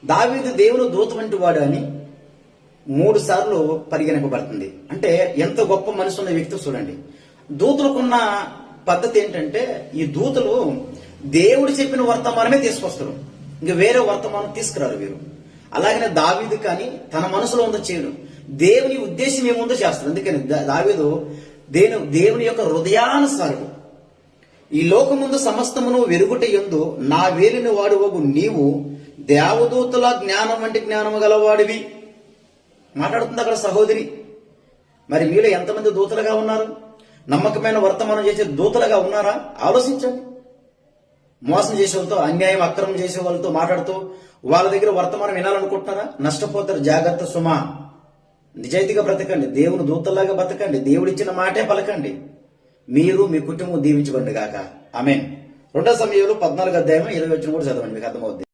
దావీదు దేవుని దూత వంటి వాడు అని 3 సార్లు పరిగణింపబడుతుంది. అంటే ఎంత గొప్ప మనసు ఉన్న వ్యక్తి చూడండి. దూతలకున్న పద్ధతి ఏంటంటే, ఈ దూతలు దేవుడు చెప్పిన వర్తమానమే తీసుకొస్తారు, ఇంక వేరే వర్తమానం తీసుకురారు వీరు. అలాగనే దావీదు కానీ తన మనసులో ఉందో చేయడు, దేవుని ఉద్దేశం ఏముందో చేస్తారు. అందుకని దావీదు దేవుని యొక్క హృదయానుసారుడు. ఈ లోకముందు సమస్తమును వెరుగుట యందు నా వేలిన వాడువగు నీవు దేవదూతుల జ్ఞానం వంటి జ్ఞానము గలవాడివి మాట్లాడుతుంది అక్కడ సహోదరి. మరి మీలో ఎంతమంది దూతలుగా ఉన్నారు? నమ్మకమైన వర్తమానం చేసే దూతలుగా ఉన్నారా? ఆలోచించండి. మోసం చేసే వాళ్ళతో, అన్యాయం అక్రమం చేసే వాళ్ళతో మాట్లాడుతూ వాళ్ళ దగ్గర వర్తమానం వినాలనుకుంటున్నారా? నష్టపోతారు. జాగ్రత్త సుమా. నిజాయితీగా బ్రతకండి, దేవుని దూతల్లాగా బ్రతకండి, దేవుడిచ్చిన మాటే పలకండి. మీరు మీ కుటుంబం దీవించబడి గాక. ఆమేన్. 2 సమూయేలు 14 అధ్యాయం 20 కూడా చదవండి, మీకు అర్థమవుతుంది.